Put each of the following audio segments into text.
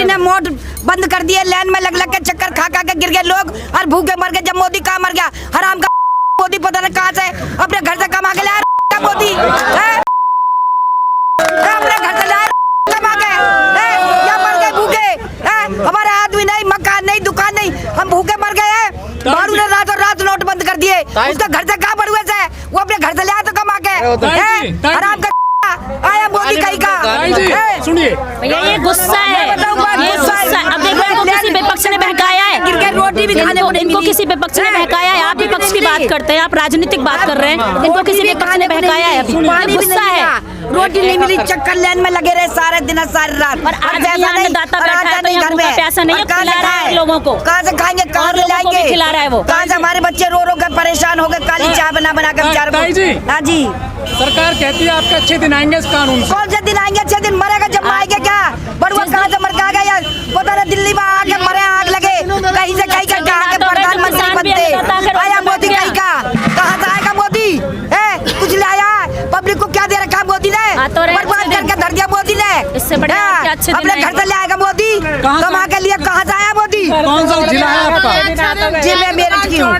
मोदी ने मोट बंद कर दिए, लाइन में लग के चक्कर खा के गिर गए लोग और भूखे मर गए। जब मोदी कहाँ मर गया, हराम का मोदी पता नहीं कहाँ से अपने घर से कमा के लाया मोदी, अपने घर से लाया कमा के, या मर गए भूखे। हमारे आदमी नहीं, मकान नहीं, दुकान नहीं, हम भूखे मर गए हैं। बारू ने रातों रात नोट बंद कर दिए, उसका घर से कहाँ बरुए से वो अपने घर से लाया तो कमा के, हराम का आया मोदी कहीं का। सुनिए भैया ये गुस्सा है, अब देखो इनको किसी विपक्ष ने बहकाया है, रोटी भी खाने को नहीं इनको मिली। किसी विपक्ष ने बहकाया है। आप विपक्ष की बात करते हैं, आप राजनीतिक बात कर रहे हैं, इनको किसी विपक्ष ने बहकाया है। अभी गुस्सा है, रोटी नहीं मिली, चक्कर लाइन में लगे रहे सारे दिन सारी रात। और आज यहाँ अन्नदाता बैठा है तो यहाँ भूखा प्यासा नहीं खिला रहा है लोगों को, कहाँ से खाएंगे, कहाँ से लाएंगे, खिला रहा है वो। कहाँ से हमारे बच्चे रो रो के परेशान हो गए, काली चाय बना के बेचारों को। हाँ जी, सरकार कहती है आपके अच्छे दिन आएंगे इस कानून से। कौन से दिन आएंगे, अच्छे दिन मरेगा जब आएंगे क्या, बड़ुआ कहाँ से मर के आ गया यार, पता नहीं दिल्ली में आके मरे, आग लगे कहीं से कहीं का आके प्रधानमंत्री बनते। आया मोदी कहीं का, कहाँ से आएगा मोदी, कुछ लाया पब्लिक को क्या दे रखा मोदी ने, बर्बाद करके धर दिया मोदी ने। इससे बढ़िया अपने घर से लाएगा मोदी, कमा के लिए कहाँ से आया मोदी। कौन सा जिला है आपका? जी मैं मेरठ की हूँ।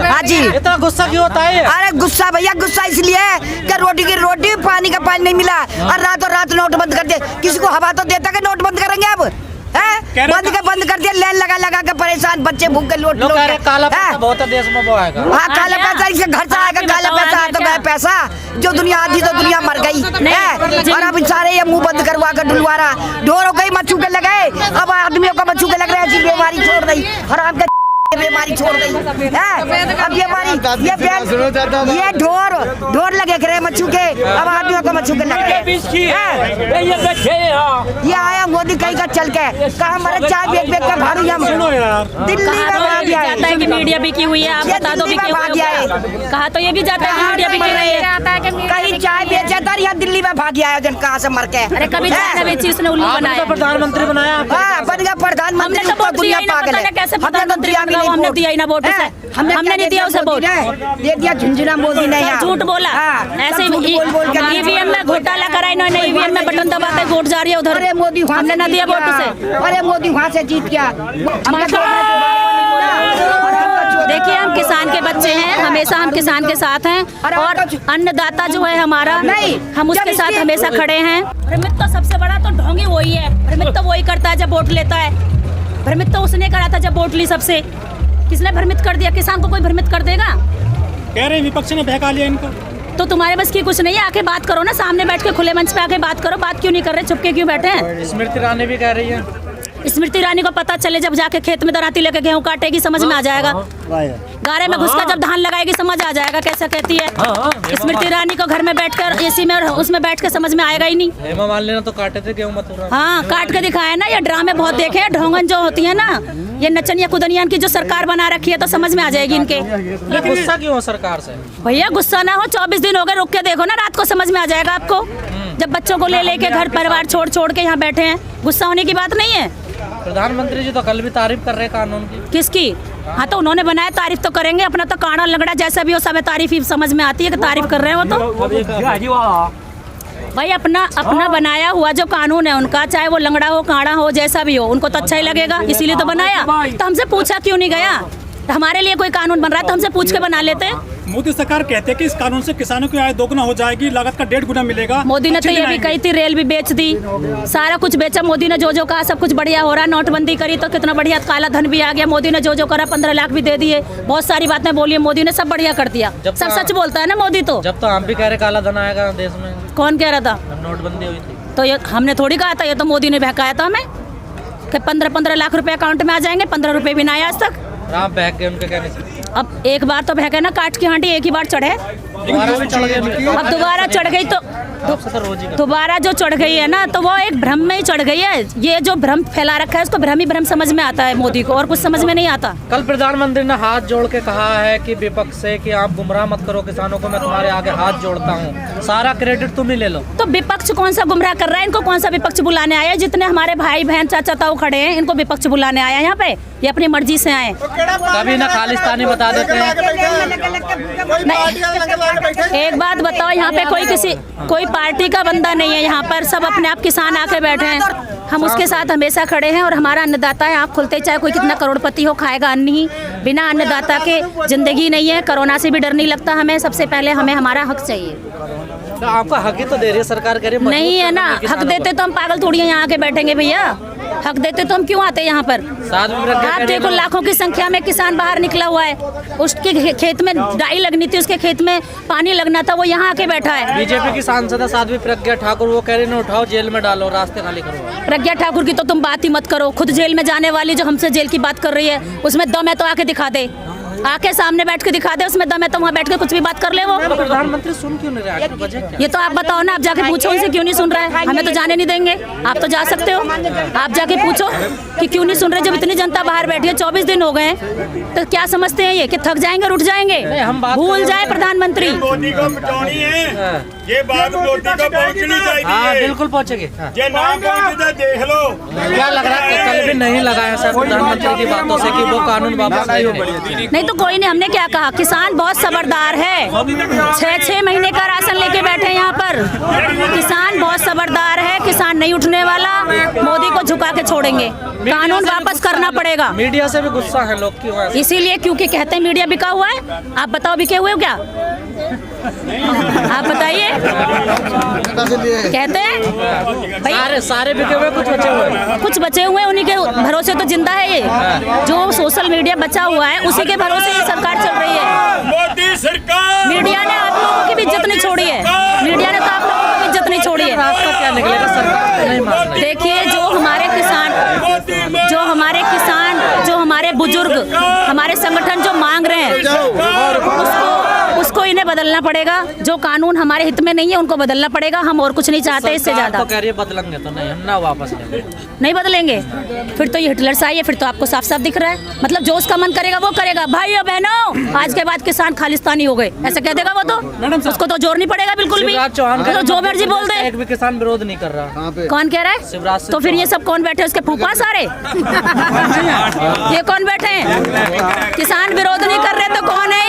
हाँ जी, इतना गुस्सा क्यों होता है? अरे गुस्सा भैया, गुस्सा इसलिए है कि रोटी की रोटी, पानी का पानी नहीं मिला और रातों रात नोट बंद कर दे। किसी को हवा तो देता कि नोट बंद करेंगे अब, बंद कर दिया, लाइन लगा के परेशान बच्चे भूख के लोट काला पैसा बहुत है देश में, वो आएगा। हाँ काला पैसा, इसके घर से आएगा काला पैसा, तो गया पैसा जो दुनिया आधी तो दुनिया मर गई है। और अब सारे ये मुंह बंद करवा कर ढुलवारा, ढोरों के मच्छू के लगे, अब आदमियों का मच्छू के लग रहे हैं। ऐसी बीमारी छोड़ दी और आपके बीमारी छोड़ गई है। अब ये ढोर लगे करे मच्छू के, अब आदमियों को मच्छू के लग रहे हैं। ये आया मोदी कहीं का चल के, कहा हमारे चाय बेच के भाड़ू दिल्ली में भाग गया जाता है कि मीडिया बिकी हुई है, आप बता दो बिकी हुई है। कहा तो ये भी जाता है मीडिया बिकी हुई है, कहीं चाय बेचा था, यहाँ दिल्ली में भाग गया है, कहाँ से मर के। अरे कभी बेची उसने उल्लू बनाया, प्रधानमंत्री बनाया, बन गया प्रधानमंत्री। हमने तो वोट दिया ही नहीं, पता कैसे प्रधानमंत्री बन गया, हमने दिया ही ना वोट उसे, हमने नहीं दिया उसे वोट, दे दिया झुंझुना मोदी ने, झूठ बोला। ऐसे ईवीएम में घोटाला करा इन्होंने, ईवीएम में बटन दबाते वोट जा रही है उधर, मोदी हमने ना दिया वोट उसे। अरे मोदी वहाँ से जीत गया। देखिए हम किसान के बच्चे हैं, हमेशा हम किसान के साथ हैं और अन्नदाता जो है हमारा, हम उसके साथ हमेशा खड़े हैं। भ्रमित तो सबसे बड़ा तो ढोंगी वही है, भ्रमित तो वही करता है जब वोट लेता है, भ्रमित तो उसने करा था जब वोट ली सबसे। किसने भ्रमित कर दिया, किसान को कोई भ्रमित कर देगा? कह रहे विपक्ष ने बहका लिया इनको। तो तुम्हारे बस की कुछ नहीं है, आके बात करो ना, सामने बैठ के खुले मंच पे आके बात करो। बात क्यों नहीं कर रहे, चुपके क्यों बैठे हैं? स्मृति ईरानी भी कह रही है। स्मृति ईरानी को पता चले जब जाके खेत में दराती लेके गेहूं काटेगी, समझ में आ जाएगा। गारे में घुसकर जब धान लगाएगी समझ आ जाएगा कैसा कहती है। स्मृति ईरानी को घर में बैठकर एसी में और उसमें बैठ के समझ में आएगा ही नहीं। हेमा मालिनी तो काटे थे गेहूं मथुरा। हाँ काट के दिखाया ना, ये ड्रामे बहुत देखे हैं, ढोंगन जो होती है ना, ये नचनिया कुदनिया की जो सरकार बना रखी है तो समझ में आ जाएगी इनके। ये गुस्सा क्यों सरकार से? भैया गुस्सा ना हो, 24 दिन हो गए, रुक के देखो ना, रात को समझ में आ जाएगा आपको। जब बच्चों को ले लेके घर परिवार छोड़ के यहाँ बैठे हैं, गुस्सा होने की बात नहीं है। प्रधानमंत्री जी तो कल भी तारीफ कर रहे कानून की। किसकी? हाँ तो उन्होंने बनाया, तारीफ तो करेंगे। अपना तो काड़ा लगड़ा जैसा भी हो, सब तारीफ ही समझ में आती है कि तारीफ कर रहे हैं वो तो। भाई अपना बनाया हुआ जो कानून है उनका, चाहे वो लंगड़ा हो काड़ा हो जैसा भी हो, उनको तो अच्छा ही लगेगा, इसीलिए तो बनाया। तो हमसे पूछा क्यों नहीं गया? हमारे लिए कोई कानून बन रहा है तो हमसे पूछ के बना लेते। मोदी सरकार कहते हैं कि इस कानून से किसानों की आय दोगुना हो जाएगी, लागत का 1.5 गुना मिलेगा। मोदी ने तो ये भी कही थी, रेल भी बेच दी, सारा कुछ बेचा मोदी ने, जो कहा सब कुछ बढ़िया हो रहा। नोटबंदी करी तो कितना बढ़िया, काला धन भी आ गया, मोदी ने जो करा, 15 लाख भी दे दिए, बहुत सारी बातें बोली है मोदी ने, सब बढ़िया कर दिया। सब सच बोलता है ना मोदी तो। जब तो हम भी कह रहे काला धन आएगा देश में। कौन कह रहा था? नोटबंदी हुई थी तो ये हमने थोड़ी कहा था, ये तो मोदी ने बहकाया था हमें कि 15-15 लाख रुपए अकाउंट में आ जाएंगे। 15 रुपए भी ना आए आज तक। आप बहक गए उनके कहने से। अब एक बार तो बहके ना, काट की हांडी एक ही बार चढ़े, अब दोबारा चढ़ गई तो दोबारा जो चढ़ गई है ना, तो वो एक भ्रम में ही चढ़ गई है। ये जो भ्रम फैला रखा है उसको भ्रम ही भ्रम समझ में आता है मोदी को, और कुछ समझ में नहीं आता। कल प्रधानमंत्री ने हाथ जोड़ के कहा है कि विपक्ष से कि आप गुमराह मत करो किसानों को, मैं तुम्हारे आगे हाथ जोड़ता हूँ, सारा क्रेडिट तुम ही ले लो। तो विपक्ष कौन सा गुमराह कर रहा है? इनको कौन सा विपक्ष बुलाने आया है? जितने हमारे भाई बहन चाचा ताऊ खड़े हैं, इनको विपक्ष बुलाने आया है यहाँ पे, ये अपनी मर्जी से आए। कभी ना खालिस्तानी बता देते हैं। एक बात बताओ, यहाँ पे कोई पार्टी का बंदा नहीं है, यहाँ पर सब अपने आप किसान आके बैठे हैं। हम उसके साथ हमेशा खड़े हैं और हमारा अन्नदाता है। आँख खुलते चाहे कोई कितना करोड़पति हो, खाएगा अन्न ही। बिना अन्नदाता के जिंदगी नहीं है। कोरोना से भी डर नहीं लगता हमें। सबसे पहले हमें हमारा हक चाहिए। तो आपका हक ही तो दे रही है सरकार, कह रही है नहीं है ना, हक देते तो हम पागल थोड़ी यहाँ आके बैठेंगे भैया। हक देते तो हम क्यों आते यहाँ पर? आप देखो लाखों की संख्या में किसान बाहर निकला हुआ है। उसके खेत में डाई लगनी थी, उसके खेत में पानी लगना था, वो यहाँ आके बैठा है। बीजेपी की सांसद है साध्वी प्रज्ञा ठाकुर, वो कह रही है उठाओ जेल में डालो, रास्ते खाली करो। प्रज्ञा ठाकुर की तो तुम बात ही मत करो। खुद जेल में जाने वाली जो हमसे जेल की बात कर रही है, उसमें दम है तो आके दिखा दे, आके सामने बैठ के दिखा दे। उसमें दम है तो वहाँ बैठ के कुछ भी बात कर ले। वो प्रधानमंत्री सुन क्यों नहीं रहे? ये तो आप बताओ ना, आप जाके पूछो उनसे क्यों नहीं सुन रहा है। हमें तो जाने नहीं देंगे। आप तो जा सकते हो, आप जाके पूछो कि क्यों नहीं सुन रहे। जब इतनी जनता बाहर बैठी है, 24 दिन हो गए हैं, तो क्या समझते हैं ये कि थक जाएंगे, उठ जाएंगे? भूल जाए प्रधानमंत्री। मोदी को मिटानी है, ये बात मोदी को पहुंचनी चाहिए। हाँ बिल्कुल पहुंचेगी। ये ना पहुंचे देख लो। क्या लग रहा है कि कल भी नहीं लगा है सर प्रधानमंत्री की बातों से कि वो कानून वापस नहीं होगा? नहीं तो कोई नहीं। हमने क्या कहा, किसान बहुत सबरदार है। 6-6 महीने का राशन लेके बैठे यहाँ पर। किसान बहुत सबरदार है, किसान नहीं उठने वाला। मोदी को झुका के छोड़ेंगे, कानून वापस करना पड़ेगा। मीडिया से भी गुस्सा है लोग, क्यों है? इसीलिए क्योंकि कहते हैं मीडिया बिका हुआ है। आप बताओ बिके हुए हो क्या? आप बताइए। कहते हैं भाई सारे बिके हुए, कुछ बचे हुए, कुछ बचे हुए, उन्हीं के भरोसे तो जिंदा है ये। जो सोशल मीडिया बचा हुआ है, उसी के भरोसे ये सरकार चल रही है। मोदी सरकार, मीडिया ने आप लोगों की भी इज्जत नहीं छोड़ी है। मीडिया ने तो आप लोगों की भी इज्जत नहीं छोड़ी है। रास्ता क्या निकलेगा? सरकार नहीं मान रही। देखिए, जो हमारे किसान, जो हमारे बुजुर्ग, हमारे संगठन जो मांग रहे हैं, उसको इन्हें बदलना पड़ेगा। जो कानून हमारे हित में नहीं है, उनको बदलना पड़ेगा। हम और कुछ नहीं चाहते इससे ज्यादा। तो कह रही है बदलेंगे तो नहीं, हम ना वापस लेंगे। नहीं बदलेंगे फिर तो ये हिटलर सा ही है। फिर तो आपको साफ साफ दिख रहा है। मतलब जो उसका मन करेगा वो करेगा। भाइयों बहनों, आज के बाद किसान खालिस्तानी हो गए, ऐसा कह देगा वो तो। उसको तो जोर नहीं पड़ेगा बिल्कुल भी। तो जो मर्जी बोल दे। एक भी किसान विरोध नहीं कर रहा। कौन कह रहा है? तो फिर ये सब कौन बैठे, उसके फूफा सारे? ये कौन बैठे हैं? किसान विरोध नहीं कर रहे तो कौन है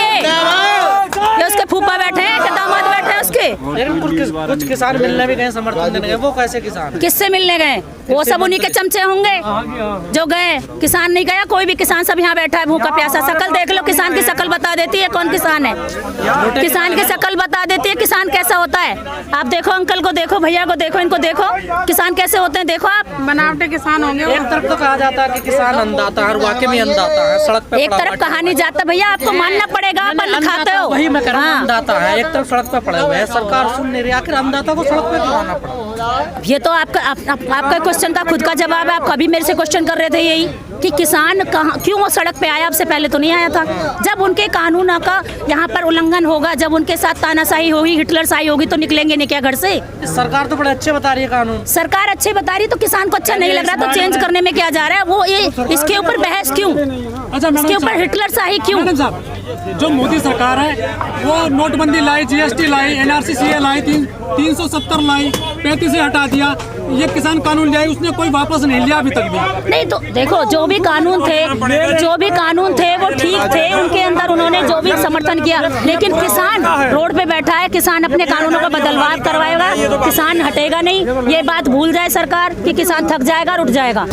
ये उसके फूफा बैठे हैं कि दामाद बैठे हैं उसके? लेकिन कुछ किसान मिलने भी गए, समर्थन देने गए, वो कैसे किसान? किससे मिलने गए? वो सब उन्हीं के चमचे होंगे जो गए। किसान नहीं गया, कोई भी किसान सब यहाँ बैठा है भूखा प्यासा। शकल देख लो, किसान की शकल बता देती है कौन किसान है। किसान की शकल बता देती है किसान कैसा होता है। आप देखो, अंकल को देखो, भैया को देखो, इनको देखो, किसान कैसे होते हैं। देखो आप, बनावटी किसान होंगे। एक तरफ तो कहा जाता है कि किसान अन्नदाता है, वाकई में अन्नदाता है। सड़क पे एक तरफ कहा नहीं जाता भैया, आपको मानना पड़ेगा। आप अन्न खाते हो, वही मैं कह रहा हूं, अन्नदाता है। एक तरफ सड़क पे पड़े हुए हैं, सरकार सुन नहीं रही। आखिर अन्नदाता को सड़क पे क्यों आना पड़ा? ये तो आपका क्वेश्चन का खुद का जवाब है। आप कभी मेरे से क्वेश्चन कर रहे थे यही कि किसान कहाँ, क्यों वो सड़क पे आया? आपसे पहले तो नहीं आया था। जब उनके कानून का यहाँ पर उल्लंघन होगा, जब उनके साथ तानाशाही होगी, हिटलरशाही होगी, तो निकलेंगे नहीं क्या घर से? सरकार तो बड़े अच्छे बता रही है कानून। सरकार अच्छे बता रही, तो किसान को अच्छा नहीं लग रहा तो चेंज करने में क्या जा रहा है? वो ये इसके ऊपर बहस क्यों? इसके ऊपर हिटलरशाही क्यों? जो मोदी सरकार है वो नोटबंदी लाई, जीएसटी लाई, एनआरसी लाई, 370 लाई, 35 से हटा दिया। ये किसान कानून लाए, उसने कोई वापस नहीं लिया अभी तक भी। नहीं तो देखो, जो भी कानून थे वो ठीक थे। उनके अंदर उन्होंने जो भी समर्थन किया, लेकिन किसान रोड पे बैठा है। किसान अपने कानूनों को बदलवा करवाएगा, किसान हटेगा नहीं। ये बात भूल जाए सरकार कि किसान थक जाएगा और उठ जाएगा।